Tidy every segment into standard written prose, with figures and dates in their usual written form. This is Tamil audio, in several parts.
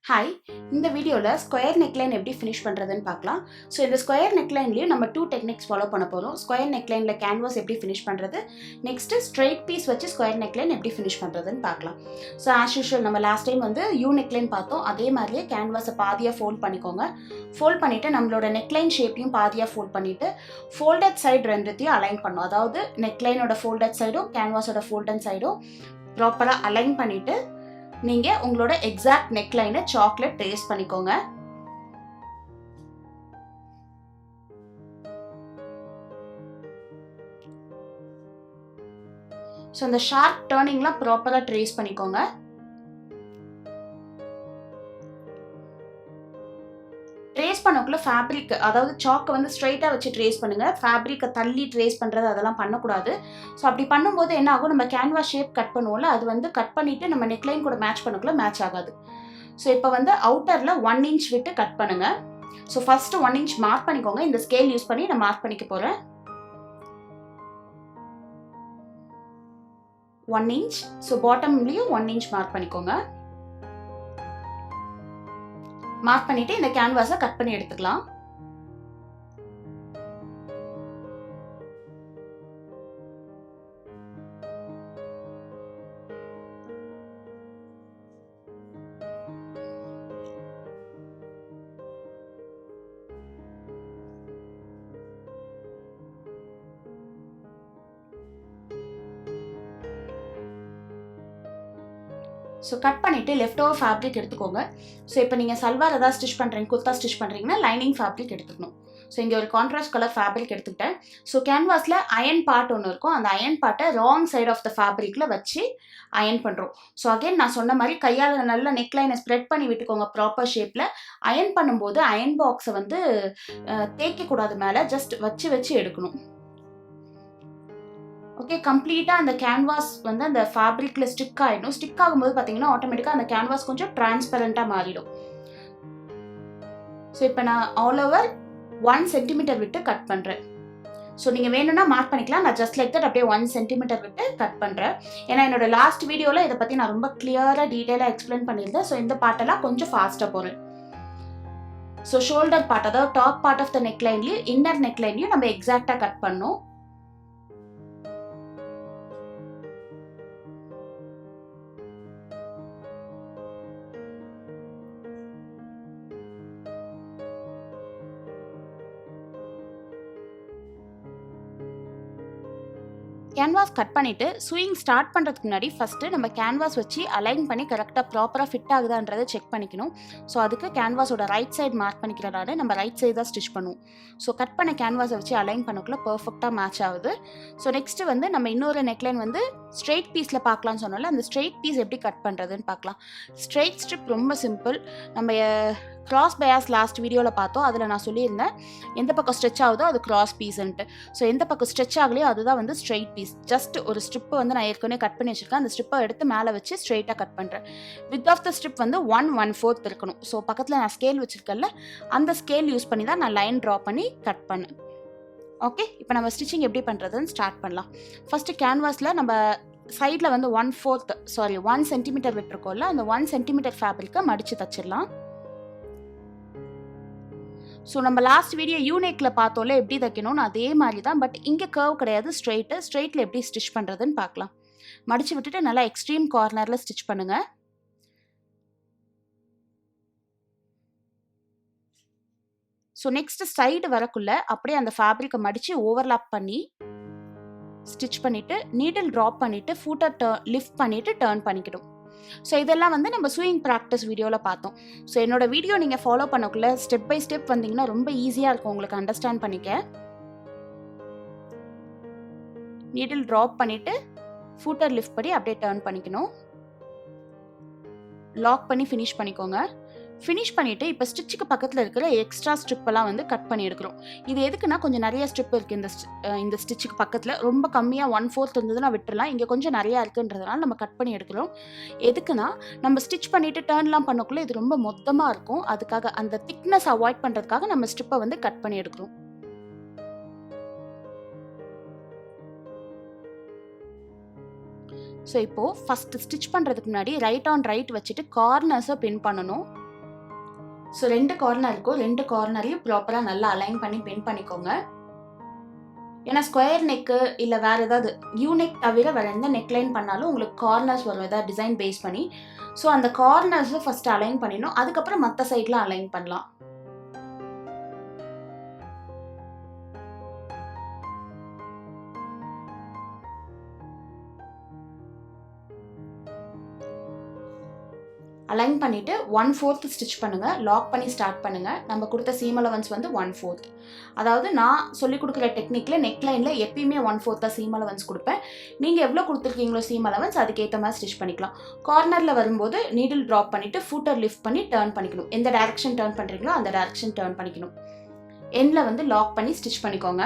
Hi, இந்த வீடியோல ஸ்கொயர் நெக்லைன் எப்படி ஃபினிஷ் பண்றதுன்னு பார்க்கலாம். ஸோ இந்த ஸ்கொயர் நெக்லைன்லயும் நம்ம 2 டெக்னிக்ஸ் ஃபாலோ பண்ண போறோம். ஸ்கொயர் நெக்லைன்ல கேன்வாஸ் எப்படி ஃபினிஷ் பண்றது, நெக்ஸ்ட் ஸ்ட்ரெயிட் பீஸ் வச்சு ஸ்கொயர் நெக்லைன் எப்படி ஃபினிஷ் பண்றதுன்னு பார்க்கலாம். ஸோ ஆஸ் யூஷுவல் நம்ம லாஸ்ட் டைம் வந்து யூ நெக்லைன் பார்த்தோம். அதே மாதிரியே கேன்வாஸை பாதியாக ஃபோல்ட் பண்ணிக்கோங்க. ஃபோல்ட் பண்ணிட்டு நம்மளோட நெக்லைன் ஷேப்பையும் பாதியாக ஃபோல்ட் பண்ணிட்டு ஃபோல்டட் சைடு ரெண்டுத்தையும் அலைன் பண்ணணும். அதாவது நெக்லைனோட ஃபோல்டட் சைடும் கேன்வாஸோட ஃபோல்டட் சைடும் ப்ராப்பராக அலைன் பண்ணிட்டு நீங்க உங்களோட எக்ஸாக்ட் நெக்லைனை சாக்லேட் ட்ரேஸ் பண்ணிக்கோங்க. ஸோ அந்த ஷார்ப் டர்னிங்லாம் ப்ராப்பராக ட்ரேஸ் பண்ணிக்கோங்க. ட்ரேஸ் பண்ணக்குள்ள ஃபேப்ரிக், அதாவது சாக்கை வந்து ஸ்ட்ரைட்டாக வச்சு ட்ரேஸ் பண்ணுங்க. ஃபேப்ரிக்கை தள்ளி ட்ரேஸ் பண்ணுறது அதெல்லாம் பண்ணக்கூடாது. ஸோ அப்படி பண்ணும்போது என்ன ஆகும், நம்ம கேன்வாஸ் ஷேப் கட் பண்ணுவோம்ல, அது வந்து கட் பண்ணிட்டு நம்ம நெக்லைன் கூட மேட்ச் பண்ணக்குள்ள மேட்ச் ஆகாது. ஸோ இப்போ வந்து அவுட்டரில் 1 inch விட்டு கட் பண்ணுங்க. ஸோ ஃபர்ஸ்ட் 1 inch மார்க் பண்ணிக்கோங்க. இந்த ஸ்கேல் யூஸ் பண்ணி நான் மார்க் பண்ணிக்க போகிறேன். 1 inch. ஸோ பாட்டம்லேயும் 1 inch மார்க் பண்ணிக்கோங்க. மார்க் பண்ணிட்டு இந்த கேன்வாஸை கட் பண்ணி எடுத்துக்கலாம். ஸோ கட் பண்ணிவிட்டு லெஃப்ட் ஓவர் ஃபேப்ரிக் எடுத்துக்கோங்க. ஸோ இப்போ நீங்கள் சல்வார் ஏதாவது ஸ்டிச் பண்ணுறீங்க, குர்த்தா ஸ்டிச் பண்ணுறீங்கன்னா லைனிங் ஃபேப்ரிக் எடுத்துக்கணும். ஸோ இங்கே ஒரு கான்ட்ராஸ்ட் கலர் ஃபேப்ரிக் எடுத்துக்கிட்டேன். ஸோ கேன்வாஸில் அயன் பார்ட் ஒன்று இருக்கும். அந்த அயன் பார்ட்டை ராங் சைட் ஆஃப் த ஃபேப்ரிக்கில் வச்சு அயன் பண்ணுறோம். ஸோ அகைன் நான் சொன்ன மாதிரி கையால் நல்லா நெக்லைனை ஸ்ப்ரெட் பண்ணி விட்டுக்கோங்க ப்ராப்பர் ஷேப்பில். அயன் பண்ணும்போது அயன் பாக்ஸை வந்து தேய்க்கக்கூடாது, மேலே ஜஸ்ட் வச்சு வச்சு எடுக்கணும். ஓகே, கம்ப்ளீட்டாக அந்த கேன்வாஸ் வந்து அந்த ஃபேப்ரிக்கில் ஸ்டிக் ஆகிடும். ஸ்டிக் ஆகும்போது பார்த்தீங்கன்னா ஆட்டோமேட்டிக்காக அந்த கேன்வாஸ் கொஞ்சம் டிரான்ஸ்பரண்ட்டாக மாறிடும். ஸோ இப்போ நான் ஆல் ஓவர் 1 centimeter விட்டு கட் பண்ணுறேன். ஸோ நீங்கள் வேணும்னா மார்க் பண்ணிக்கலாம். நான் ஜஸ்ட் லைக் தட் அப்படியே 1 centimeter விட்டு கட் பண்ணுறேன். ஏன்னா என்னோட லாஸ்ட் வீடியோவில் இதை பற்றி நான் ரொம்ப கிளியராக டீட்டெயிலாக எக்ஸ்பிளைன் பண்ணியிருந்தேன். ஸோ இந்த பார்ட்டெல்லாம் கொஞ்சம் ஃபாஸ்ட்டாக போகிறேன். ஸோ ஷோல்டர் பார்ட், அதாவது டாப் பார்ட் ஆஃப் த நெக்லைன்லையும் இன்னர் நெக்லைன்லையும் நம்ம எக்ஸாக்டாக கட் பண்ணோம். கேன்வாஸ் கட் பண்ணிவிட்டு ஸ்விங் ஸ்டார்ட் பண்ணுறதுக்கு முன்னாடி ஃபஸ்ட்டு நம்ம கேன்வாஸ் வச்சு அலைன் பண்ணி கரெக்டாக ப்ராப்பராக ஃபிட் ஆகுதான்றதை செக் பண்ணிக்கணும். ஸோ அதுக்கு கேன்வாஸோட ரைட் சைடு மார்க் பண்ணிக்கிறனால நம்ம ரைட் சைடு தான் ஸ்டிச் பண்ணுவோம். ஸோ கட் பண்ண கேன்வாஸை வச்சு அலைன் பண்ணக்குள்ள பர்ஃபெக்டாக மேட்ச் ஆகுது. ஸோ நெக்ஸ்ட்டு வந்து நம்ம இன்னொரு நெக்லைன் வந்து ஸ்ட்ரெயிட் பீஸில் பார்க்கலான்னு சொன்னால அந்த ஸ்ட்ரெயிட் பீஸ் எப்படி கட் பண்ணுறதுன்னு பார்க்கலாம். ஸ்ட்ரெயிட் ஸ்ட்ரிப் ரொம்ப சிம்பிள். நம்ம கிராஸ் பயாஸ் லாஸ்ட் வீடியோவில் பார்த்தோம். அதில் நான் சொல்லியிருந்தேன் எந்த பக்கம் ஸ்ட்ரெச் ஆகுதோ அது கிராஸ் பீஸ்ன்ட்டு. ஸோ எந்த பக்கம் ஸ்ட்ரெச் ஆகலையோ அதுதான் வந்து ஸ்ட்ரெயிட் பீஸ். ஜஸ்ட் ஒரு ஸ்ட்ரிப்பை வந்து நான் ஏற்கனவே கட் பண்ணி வச்சுருக்கேன். அந்த ஸ்ட்ரிப்பை எடுத்து மேலே வச்சு ஸ்ட்ரெயிட்டாக கட் பண்ணுறேன். வித் ஆஃப் த ஸ்ட்ரிப் வந்து 1/4 இருக்கணும். ஸோ பக்கத்தில் நான் ஸ்கேல் வச்சுருக்கேன்ல, அந்த ஸ்கேல் யூஸ் பண்ணி தான் நான் லைன் ட்ரா பண்ணி கட் பண்ணேன். ஓகே, இப்போ நம்ம ஸ்டிச்சிங் எப்படி பண்ணுறதுன்னு ஸ்டார்ட் பண்ணலாம். ஃபஸ்ட்டு கேன்வாஸில் நம்ம சைடில் வந்து 1 centimeter விட்டுருக்கோம்ல, அந்த 1 centimeter ஃபேப்ரிக்கை மடித்து தச்சிடலாம். ஸோ நம்ம லாஸ்ட் வீடியோ யூனெக்கில் பார்த்தோம்ல எப்படி தைக்கணும்னு, அதே மாதிரி தான். பட் இங்கே கர்வ் கிடையாது, ஸ்ட்ரெயிட்டில் எப்படி ஸ்டிச் பண்ணுறதுன்னு பார்க்கலாம். மடித்து விட்டுட்டு நல்லா எக்ஸ்ட்ரீம் கார்னரில் ஸ்டிச் பண்ணுங்கள். ஸோ நெக்ஸ்ட் சைடு வரக்குள்ள அப்படியே அந்த ஃபேப்ரிக்கை மடித்து ஓவர்லாப் பண்ணி ஸ்டிச் பண்ணிவிட்டு நீடில் ட்ராப் பண்ணிவிட்டு ஃபூட்டை லிஃப்ட் பண்ணிவிட்டு டர்ன் பண்ணிக்கிடும். ஸோ இதெல்லாம் வந்து நம்ம ஸ்விங் ப்ராக்டிஸ் வீடியோவில் பார்த்தோம். ஸோ என்னோட வீடியோ நீங்கள் ஃபாலோ பண்ணக்குள்ள ஸ்டெப் பை ஸ்டெப் வந்தீங்கன்னா ரொம்ப ஈஸியாக இருக்கும் உங்களுக்கு அண்டர்ஸ்டாண்ட் பண்ணிக்க. நீடில் ட்ராப் பண்ணிவிட்டு ஃபூட்டர் லிஃப்ட் பண்ணி அப்படியே டர்ன் பண்ணிக்கணும். லாக் பண்ணி ஃபினிஷ் பண்ணிக்கோங்க. ஃபினிஷ் பண்ணிவிட்டு இப்போ ஸ்டிச்சுக்கு பக்கத்தில் இருக்கிற எக்ஸ்ட்ரா ஸ்ட்ரிப்பெல்லாம் வந்து கட் பண்ணி எடுக்கிறோம். இது எதுக்குன்னா கொஞ்சம் நிறைய ஸ்ட்ரிப் இருக்குது இந்த ஸ்டிச்சுக்கு பக்கத்தில். ரொம்ப கம்மியாக 1/4 இருந்ததுன்னா விட்டுடலாம். இங்கே கொஞ்சம் நிறையா இருக்குன்றதுனால நம்ம கட் பண்ணி எடுக்கிறோம். எதுக்குன்னா நம்ம ஸ்டிச் பண்ணிவிட்டு டர்ன்லாம் பண்ணக்குள்ளே இது ரொம்ப மொத்தமாக இருக்கும். அதுக்காக அந்த திக்னஸ் அவாய்ட் பண்ணுறதுக்காக நம்ம ஸ்ட்ரிப்பை வந்து கட் பண்ணி எடுக்கிறோம். ஸோ இப்போது ஃபஸ்ட்டு ஸ்டிச் பண்ணுறதுக்கு முன்னாடி ரைட் ஆன் ரைட் வச்சுட்டு கார்னர்ஸை பின் பண்ணணும். ஸோ 2 கார்னர் இருக்கும், 2 கார்னரையும் ப்ராப்பராக நல்லா அலைன் பண்ணி பின் பண்ணிக்கோங்க. ஏன்னா ஸ்கொயர் நெக்கு இல்லை வேறு ஏதாவது யூனெக் தவிர வேறு எந்த நெக்லைன் பண்ணாலும் உங்களுக்கு கார்னர்ஸ் வரும், ஏதாவது டிசைன் பேஸ் பண்ணி. ஸோ அந்த கார்னர்ஸை ஃபஸ்ட்டு அலைன் பண்ணிடணும், அதுக்கப்புறம் மற்ற சைட்லாம் அலைன் பண்ணலாம். அலைன் பண்ணிவிட்டு 1/4 ஸ்டிச் பண்ணுங்கள். லாக் பண்ணி ஸ்டார்ட் பண்ணுங்கள். நம்ம கொடுத்த சீம் அலவன்ஸ் வந்து 1/4. அதாவது நான் சொல்லிக் கொடுக்குற டெக்னிக்கில் நெக்லைனில் எப்பயுமே 1/4 தான் சீம் அலவன்ஸ் கொடுப்பேன். நீங்கள் எவ்வளோ கொடுத்துருக்கீங்களோ சீம் அலவன்ஸ் அதுக்கேற்ற மாதிரி ஸ்டிச் பண்ணிக்கலாம். கார்னரில் வரும்போது நீடில் ட்ராப் பண்ணிவிட்டு ஃபூட்டர் லிஃப்ட் பண்ணி டர்ன் பண்ணிக்கணும். எந்த டைரக்ஷன் டர்ன் பண்ணுறீங்களோ அந்த டைரக்ஷன் டர்ன் பண்ணிக்கணும். எண்டில் வந்து லாக் பண்ணி ஸ்டிச் பண்ணிக்கோங்க.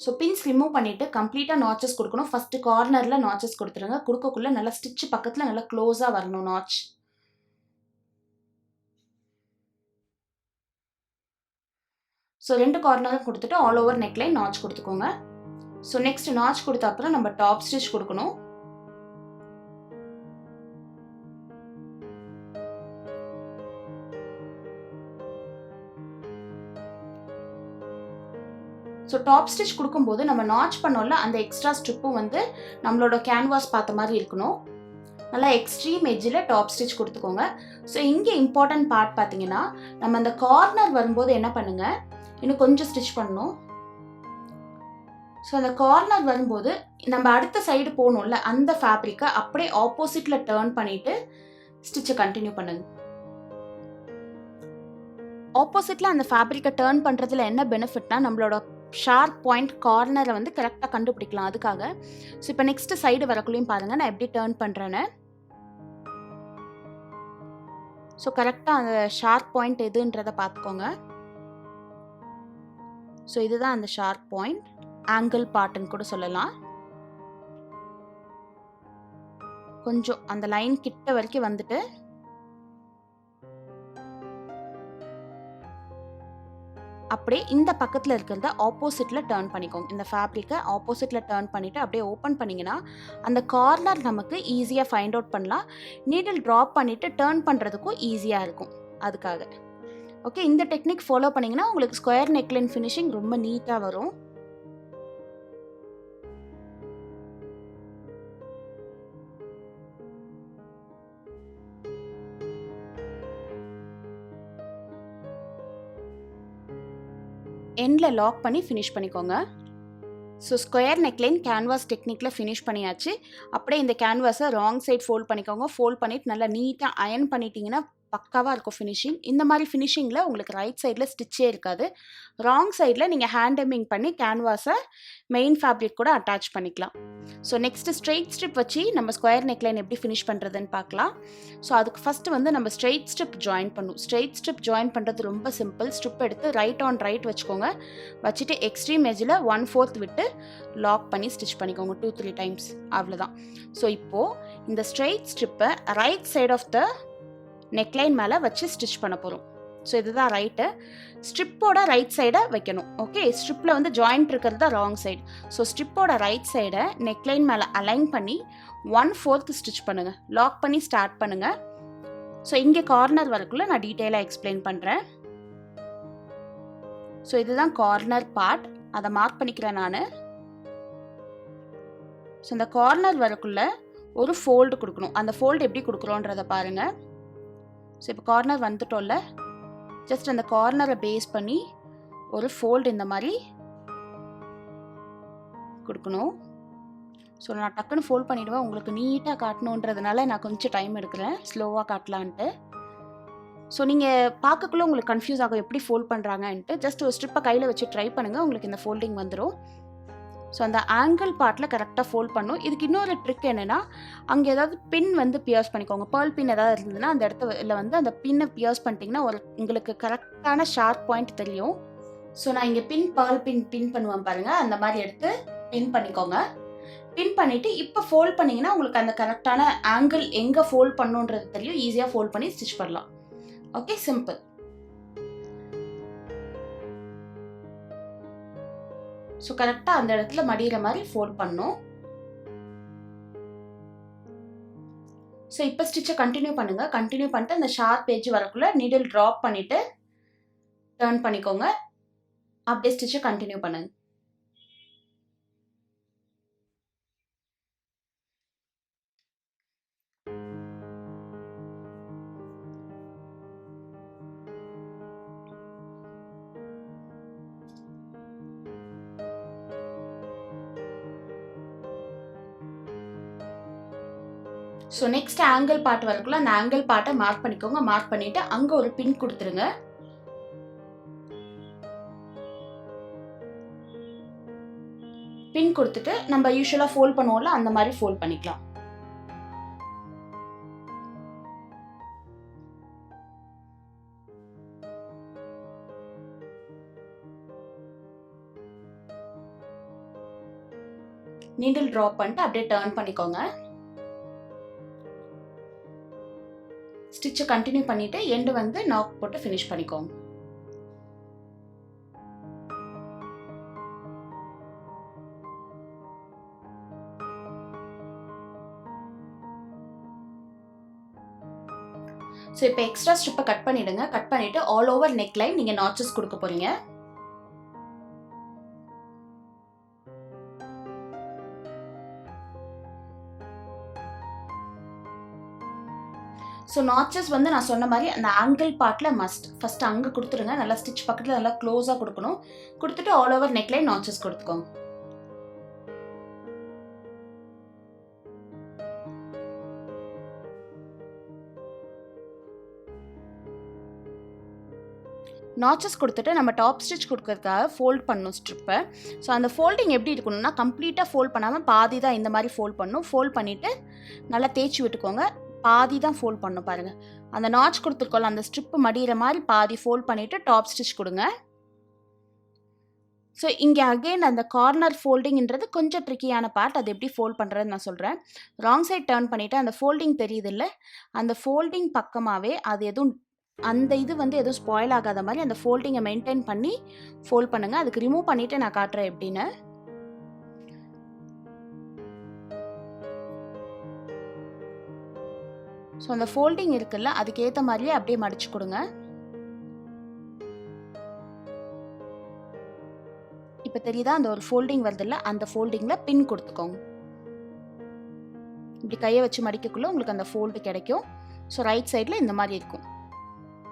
ஸோ பின்ஸ் ரிமூவ் பண்ணிவிட்டு கம்ப்ளீட்டாக நாச்சஸ் கொடுக்கணும். ஃபஸ்ட்டு கார்னரில் நாச்சஸ் கொடுத்துருங்க. கொடுக்கக்குள்ளே நல்லா ஸ்டிச்சு பக்கத்தில் நல்லா க்ளோஸாக வரணும் நாச். ஸோ 2 கார்னரும் கொடுத்துட்டு ஆல் ஓவர் நெக்லைன் நாச் கொடுத்துக்கோங்க. ஸோ நெக்ஸ்ட் நாச் கொடுத்த அப்புறம் நம்ம டாப் ஸ்டிச் கொடுக்கணும். ஸோ டாப் ஸ்டிச் கொடுக்கும்போது நம்ம நாச் பண்ணோம்ல அந்த எக்ஸ்ட்ரா ஸ்ட்ரிப்பும் வந்து நம்மளோட கேன்வாஸ் பார்த்த மாதிரி இருக்கணும். நல்லா எக்ஸ்ட்ரீம் எட்ஜில் டாப் ஸ்டிச் கொடுத்துக்கோங்க. ஸோ இங்கே இம்பார்ட்டன்ட் பார்ட் பார்த்தீங்கன்னா நம்ம அந்த கார்னர் வரும்போது என்ன பண்ணுங்க, இன்னும் கொஞ்சம் ஸ்டிச் பண்ணணும். ஸோ அந்த கார்னர் வரும்போது நம்ம அடுத்த சைடு போகணும்ல அந்த ஃபேப்ரிக்கை அப்படியே ஆப்போசிட்டில் டர்ன் பண்ணிவிட்டு ஸ்டிச்சை கண்டினியூ பண்ணுங்க. ஆப்போசிட்டில் அந்த ஃபேப்ரிக்கை டர்ன் பண்ணுறதுல என்ன பெனிஃபிட்னா நம்மளோட ஷார்ப் பாயிண்ட் கார்னரை வந்து கரெக்டாக கண்டுபிடிக்கலாம் அதுக்காக. ஸோ இப்போ நெக்ஸ்ட் சைடு வரக்குள்ளேயும் பாருங்கள் நான் எப்படி டர்ன் பண்ணுறேன்னு. ஸோ கரெக்டாக அந்த ஷார்ப் பாயிண்ட் எதுன்றதை பார்த்துக்கோங்க. ஸோ இதுதான் அந்த ஷார்ப் பாயிண்ட், ஆங்கிள் பார்ட்டுன்னு கூட சொல்லலாம். கொஞ்சம் அந்த லைன் கிட்ட வரைக்கும் வந்துட்டு அப்படியே இந்த பக்கத்தில் இருக்கிறத ஆப்போசிட்டில் டர்ன் பண்ணிக்கோங்க. இந்த ஃபேப்ரிக்கை ஆப்போசிட்டில் டர்ன் பண்ணிவிட்டு அப்படியே ஓப்பன் பண்ணிங்கன்னா அந்த கார்னர் நமக்கு ஈஸியாக ஃபைண்ட் அவுட் பண்ணலாம். நீடில் ட்ராப் பண்ணிவிட்டு டர்ன் பண்ணுறதுக்கும் ஈஸியாக இருக்கும் அதுக்காக. ஓகே, இந்த டெக்னிக் ஃபாலோ பண்ணிங்கன்னா உங்களுக்கு ஸ்கொயர் நெக்லைன் ஃபினிஷிங் ரொம்ப நீட்டாக வரும். எண்டில் லாக் பண்ணி ஃபினிஷ் பண்ணிக்கோங்க. ஸோ ஸ்கொயர் நெக்லைன் கேன்வாஸ் டெக்னிக்கில் ஃபினிஷ் பண்ணியாச்சு. அப்படியே இந்த கேன்வாஸை ராங் சைட் ஃபோல்ட் பண்ணிக்கோங்க. ஃபோல்ட் பண்ணிவிட்டு நல்லா நீட்டாக அயன் பண்ணிட்டீங்கன்னா பக்காவாக இருக்கும் ஃபினிஷிங். இந்த மாதிரி ஃபினிஷிங்கில் உங்களுக்கு ரைட் சைடில் ஸ்டிச்சே இருக்காது. ராங் சைடில் நீங்கள் ஹேண்ட் எம்மிங் பண்ணி கேன்வாஸை மெயின் ஃபேப்ரிக் கூட அட்டாச் பண்ணிக்கலாம். ஸோ நெக்ஸ்ட்டு ஸ்ட்ரெயிட் ஸ்ட்ரிப் வச்சு நம்ம ஸ்கொயர் நெக்லைன் எப்படி ஃபினிஷ் பண்ணுறதுன்னு பார்க்கலாம். ஸோ அதுக்கு ஃபஸ்ட்டு வந்து நம்ம ஸ்ட்ரெயிட் ஸ்ட்ரிப் ஜாயின் பண்ணும். ஸ்ட்ரெயிட் ஸ்ட்ரிப் ஜாயின் பண்ணுறது ரொம்ப சிம்பிள். ஸ்ட்ரிப் எடுத்து ரைட் ஆன் ரைட் வச்சுக்கோங்க. வச்சுட்டு எக்ஸ்ட்ரீம் எஜ்ஜில் 1/4 விட்டு லாக் பண்ணி ஸ்டிச் பண்ணிக்கோங்க 2-3 டைம்ஸ். அவ்வளோதான். ஸோ இப்போது இந்த ஸ்ட்ரெயிட் ஸ்ட்ரிப்பை right side of the neckline மேலே வச்சு ஸ்டிச் பண்ண போகிறோம். ஸோ இதுதான் ரைட்டு. ஸ்ட்ரிப்போட ரைட் சைடை வைக்கணும். ஓகே, ஸ்ட்ரிப்பில் வந்து ஜாயிண்ட் இருக்கிறது தான் ராங் சைடு. ஸோ ஸ்ட்ரிப்போட ரைட் சைடை நெக்லைன் மேலே அலைன் பண்ணி 1/4 ஸ்டிச் பண்ணுங்கள். லாக் பண்ணி ஸ்டார்ட் பண்ணுங்கள். ஸோ இங்கே கார்னர் வரக்குள்ளே நான் டீட்டெயிலாக எக்ஸ்பிளைன் பண்ணுறேன். ஸோ இதுதான் கார்னர் பார்ட், அதை மார்க் பண்ணிக்கிறேன் நான். ஸோ இந்த கார்னர் வரக்குள்ளே ஒரு ஃபோல்டு கொடுக்கணும். அந்த ஃபோல்டு எப்படி கொடுக்குறோன்றதை பாருங்கள். ஸோ இப்போ கார்னர் வந்துட்டோம்ல, ஜஸ்ட் அந்த கார்னரை பேஸ் பண்ணி ஒரு ஃபோல்டு இந்த மாதிரி கொடுக்கணும். ஸோ நான் டக்குன்னு ஃபோல்ட் பண்ணிவிடுவேன். உங்களுக்கு நீட்டாக காட்டணுன்றதுனால நான் கொஞ்சம் டைம் எடுக்கிறேன், ஸ்லோவாக காட்டலான்ட்டு. ஸோ நீங்கள் பார்க்கக்குள்ளே உங்களுக்கு கன்ஃபியூஸ் ஆகும் எப்படி ஃபோல்ட் பண்ணுறாங்கன்ட்டு. ஜஸ்ட் ஒரு ஸ்ட்ரிப்பை கையில் வச்சு ட்ரை பண்ணுங்கள், உங்களுக்கு இந்த ஃபோல்டிங் வந்துடும். ஸோ அந்த ஆங்கிள் பார்ட்டில் கரெக்டாக ஃபோல்ட் பண்ணும். இதுக்கு இன்னொரு ட்ரிக் என்னென்னா, அங்கே ஏதாவது பின் வந்து பியர்ஸ் பண்ணிக்கோங்க. பேர்ல் பின் ஏதாவது இருந்ததுன்னா அந்த இடத்துல வந்து அந்த பின்னை பியர்ஸ் பண்ணிட்டீங்கன்னா உங்களுக்கு கரெக்டான ஷார்ப் பாயிண்ட் தெரியும். ஸோ நான் இங்கே பேர்ல் பின் பண்ணுவேன் பாருங்கள், அந்த மாதிரி எடுத்து பின் பண்ணிக்கோங்க. பின் பண்ணிவிட்டு இப்போ ஃபோல்ட் பண்ணிங்கன்னா உங்களுக்கு அந்த கரெக்டான ஆங்கிள் எங்கே ஃபோல்ட் பண்ணுன்றது தெரியும். ஈஸியாக ஃபோல்ட் பண்ணி ஸ்டிச் பண்ணலாம். Okay, simple. ஸோ கரெக்டாக அந்த இடத்துல மடிகிற மாதிரி ஃபோல்ட் பண்ணணும். ஸோ இப்போ ஸ்டிச்சை கண்டினியூ பண்ணுங்க. கண்டினியூ பண்ணிட்டு அந்த ஷார்ப் எட்ஜ் வரக்குள்ள நீடில் ட்ராப் பண்ணிட்டு டர்ன் பண்ணிக்கோங்க. அப்படியே ஸ்டிச்சை கண்டினியூ பண்ணுங்க. ஸோ நெக்ஸ்ட் ஆங்கிள் பார்ட் வரக்குள்ள அந்த ஆங்கிள் பார்ட்டை மார்க் பண்ணிக்கோங்க. மார்க் பண்ணிட்டு அங்கே ஒரு பின் கொடுத்துருங்க. பின் கொடுத்துட்டு நம்ம யூஸ்வலாக ஃபோல்ட் பண்ணுவோம்ல, அந்த மாதிரி ஃபோல்ட் பண்ணிக்கலாம். நீடில் ட்ராப் பண்ணிட்டு அப்படியே டர்ன் பண்ணிக்கோங்க. ஸ்டிச்சை கண்டினியூ பண்ணிட்டு எண்டு வந்து நாக் போட்டு ஃபினிஷ் பண்ணிக்கோங்க. ஸோ இப்போ எக்ஸ்ட்ரா ஸ்ட்ரிப்பை கட் பண்ணிடுங்க. கட் பண்ணிட்டு ஆல் ஓவர் நெக் லைன் நீங்கள் நாட்சஸ் கொடுக்க போறீங்க. ஸோ நாட்சஸ் வந்து நான் சொன்ன மாதிரி அந்த ஆங்கிள் பார்ட்டில் மஸ்ட் ஃபஸ்ட்டு அங்கே கொடுத்துருங்க. நல்லா ஸ்டிச் பக்கத்தில் நல்லா க்ளோஸாக கொடுக்கணும். கொடுத்துட்டு ஆல் ஓவர் நெக்லைன் நாட்சஸ் கொடுத்துக்கோங்க. நாட்சஸ் கொடுத்துட்டு நம்ம டாப் ஸ்டிச் கொடுக்கறதுக்காக ஃபோல்ட் பண்ணணும் ஸ்ட்ரிப்பை. ஸோ அந்த ஃபோல்டிங் எப்படி இருக்கணும்னா கம்ப்ளீட்டாக ஃபோல்ட் பண்ணாமல் பாதி தான் இந்த மாதிரி ஃபோல்ட் பண்ணணும். ஃபோல்ட் பண்ணிவிட்டு நல்லா தேய்ச்சி விட்டுக்கோங்க. பாதி தான் ஃபோல்ட் பண்ணணும் பாருங்கள். அந்த நாட்ச் கொடுத்துருக்கோம்ல அந்த ஸ்ட்ரிப்பு மடிகிற மாதிரி பாதி ஃபோல்ட் பண்ணிவிட்டு டாப் ஸ்டிச் கொடுங்க. ஸோ இங்கே அகெயின் அந்த கார்னர் ஃபோல்டிங்கிறது கொஞ்சம் ட்ரிக்கியான பார்ட். அது எப்படி ஃபோல்ட் பண்ணுறதுன்னு நான் சொல்கிறேன். ராங் சைட் டர்ன் பண்ணிவிட்டு அந்த ஃபோல்டிங் தெரியுது இல்லை, அந்த ஃபோல்டிங் பக்கமாகவே அது எதுவும் அந்த இது வந்து எதுவும் ஸ்பாயில் ஆகாத மாதிரி அந்த ஃபோல்டிங்கை மெயின்டைன் பண்ணி ஃபோல்ட் பண்ணுங்கள். அதுக்கு ரிமூவ் பண்ணிவிட்டு நான் காட்டுறேன் எப்படின்னு. ஸோ அந்த ஃபோல்டிங் இருக்குல்ல அதுக்கேற்ற மாதிரியே அப்படியே மடிச்சு கொடுங்க. இப்போ தெரியுதா அந்த ஒரு ஃபோல்டிங் வருதுல்ல, அந்த ஃபோல்டிங்கில் பின் கொடுத்துக்கோங்க. இப்படி கையை வச்சு மடிக்கக்குள்ளே உங்களுக்கு அந்த ஃபோல்டு கிடைக்கும். ஸோ ரைட் சைடில் இந்த மாதிரி இருக்கும்.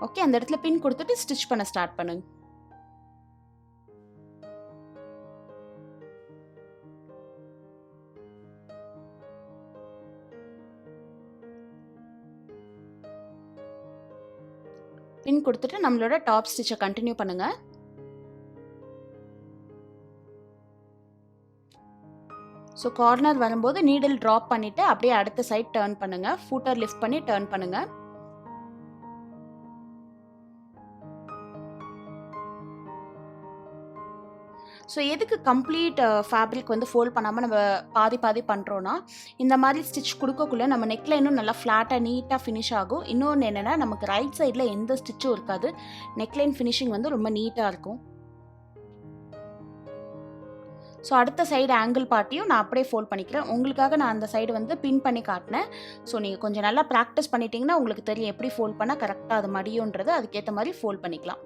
ஓகே, அந்த இடத்துல பின் கொடுத்துட்டு ஸ்டிச் பண்ண ஸ்டார்ட் பண்ணுங்க. பின் கொடுத்துட்டு நம்மளோட டாப் ஸ்டிச்சை கண்டினியூ பண்ணுங்க. ஸோ கார்னர் வரும்போது நீடில் ட்ராப் பண்ணிட்டு அப்படியே அடுத்த சைட் டர்ன் பண்ணுங்க. ஃபூட்டர் லிஃப்ட் பண்ணி டர்ன் பண்ணுங்க. ஸோ எதுக்கு கம்ப்ளீட் ஃபேப்ரிக் வந்து ஃபோல்ட் பண்ணாமல் நம்ம பாதி பாதி பண்ணுறோன்னா, இந்த மாதிரி ஸ்டிச் கொடுக்கக்குள்ளே நம்ம நெக்லைனும் நல்லா ஃப்ளாட்டாக நீட்டாக ஃபினிஷ் ஆகும். இன்னொன்று என்னென்னா நமக்கு ரைட் சைடில் எந்த ஸ்டிச்சும் இருக்காது. நெக்லைன் ஃபினிஷிங் வந்து ரொம்ப நீட்டாக இருக்கும். ஸோ அடுத்த சைடு ஆங்கிள் பார்ட்டியும் நான் அப்படியே ஃபோல்ட் பண்ணிக்கிறேன். உங்களுக்காக நான் அந்த சைடு வந்து பின் பண்ணி காட்டினேன். ஸோ நீங்கள் கொஞ்சம் நல்லா ப்ராக்டிஸ் பண்ணிட்டீங்கன்னா உங்களுக்கு தெரியும் எப்படி ஃபோல்ட் பண்ணால் கரெக்டாக அது மடியுன்றது. அதுக்கேற்ற மாதிரி ஃபோல்ட் பண்ணிக்கலாம்.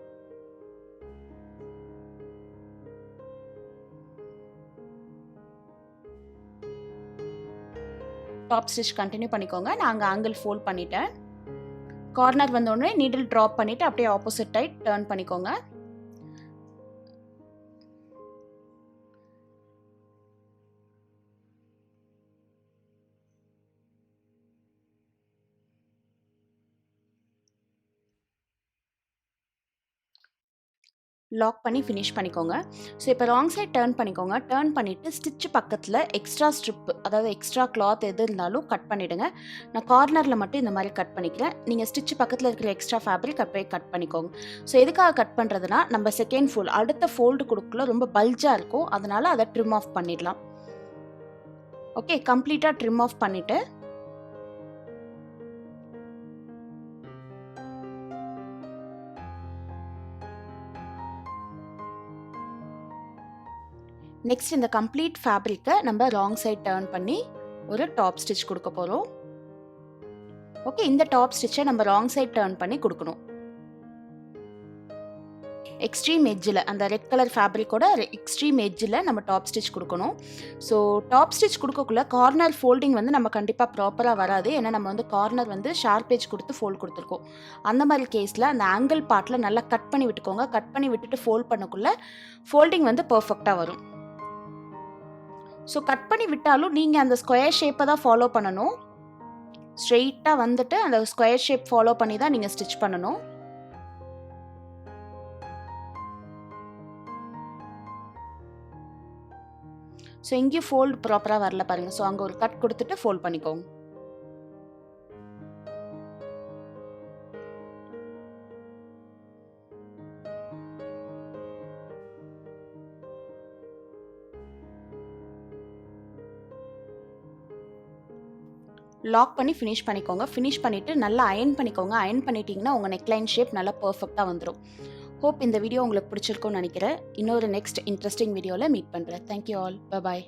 டாப் ஸ்டிச் கண்டினியூ பண்ணிக்கோங்க. நான் அங்கே ஆங்கிள் ஃபோல்ட் பண்ணிட்டேன். கார்னர் வந்தோடனே நீடில் ட்ராப் பண்ணிவிட்டு அப்படியே ஆப்போசிட் சைட் டர்ன் பண்ணிக்கோங்க. லாக் பண்ணி ஃபினிஷ் பண்ணிக்கோங்க. ஸோ இப்போ ராங் சைட் டர்ன் பண்ணிக்கோங்க. டர்ன் பண்ணிவிட்டு ஸ்டிச் பக்கத்தில் எக்ஸ்ட்ரா ஸ்ட்ரிப் அதாவது எக்ஸ்ட்ரா கிளாத் எது இருந்தாலும் கட் பண்ணிவிடுங்க. நான் கார்னரில் மட்டும் இந்த மாதிரி கட் பண்ணிக்கிறேன். நீங்கள் ஸ்டிச் பக்கத்தில் இருக்கிற எக்ஸ்ட்ரா ஃபேப்ரிக் அப்படியே கட் பண்ணிக்கோங்க. ஸோ எதுக்காக கட் பண்ணுறதுனா நம்ம செகண்ட் ஃபோல்டு அடுத்த ஃபோல்டு கொடுக்கல ரொம்ப பல்ஜாக இருக்கும். அதனால் அதை ட்ரிம் ஆஃப் பண்ணிடலாம். ஓகே, கம்ப்ளீட்டாக ட்ரிம் ஆஃப் பண்ணிவிட்டு நெக்ஸ்ட் இந்த கம்ப்ளீட் ஃபேப்ரிக்கை நம்ம ராங் சைட் டர்ன் பண்ணி ஒரு டாப் ஸ்டிச் கொடுக்க போகிறோம். ஓகே, இந்த டாப் ஸ்டிச்சை நம்ம ராங் சைட் டர்ன் பண்ணி கொடுக்கணும். எக்ஸ்ட்ரீம் எட்ஜில், அந்த ரெட் கலர் ஃபேப்ரிக்கோட எக்ஸ்ட்ரீம் எட்ஜில் நம்ம டாப் ஸ்டிச் கொடுக்கணும். ஸோ டாப் ஸ்டிச் கொடுக்கக்குள்ள கார்னர் ஃபோல்டிங் வந்து நம்ம கண்டிப்பாக ப்ராப்பராக வராது. ஏன்னா நம்ம வந்து கார்னர் வந்து ஷார்ப் எட்ஜ் கொடுத்து ஃபோல்ட் கொடுத்துருக்கோம். அந்த மாதிரி கேஸில் அந்த ஆங்கிள் பார்ட்டில் நல்லா கட் பண்ணி விட்டுக்கோங்க. கட் பண்ணி விட்டுட்டு ஃபோல்ட் பண்ணக்குள்ள ஃபோல்டிங் வந்து பர்ஃபெக்டாக வரும். ஸோ கட் பண்ணி விட்டாலும் நீங்கள் அந்த ஸ்கொயர் ஷேப்பை தான் ஃபாலோ பண்ணணும். ஸ்ட்ரெயிட்டாக வந்துட்டு அந்த ஸ்கொயர் ஷேப் ஃபாலோ பண்ணி தான் நீங்கள் ஸ்டிச் பண்ணணும். ஸோ இங்கேயும் ஃபோல்டு ப்ராப்பராக வரல பாருங்கள். ஸோ அங்கே ஒரு கட் கொடுத்துட்டு ஃபோல்ட் பண்ணிக்கோங்க. லாக் பண்ணி ஃபினிஷ் பண்ணிக்கோங்க. ஃபினிஷ் பண்ணிவிட்டு நல்லா அயன் பண்ணிக்கோங்க. அயன் பண்ணிட்டீங்கன்னா உங்கள் நெக்லைன் ஷேப் நல்லா பர்ஃபெக்டாக வந்துடும். ஹோப் இந்த வீடியோ உங்களுக்கு பிடிச்சிருக்கும்னு நினைக்கிறேன். இன்னொரு நெக்ஸ்ட் இன்ட்ரெஸ்டிங் வீடியோவில் மீட் பண்ணுறேன். Thank you all. Bye bye.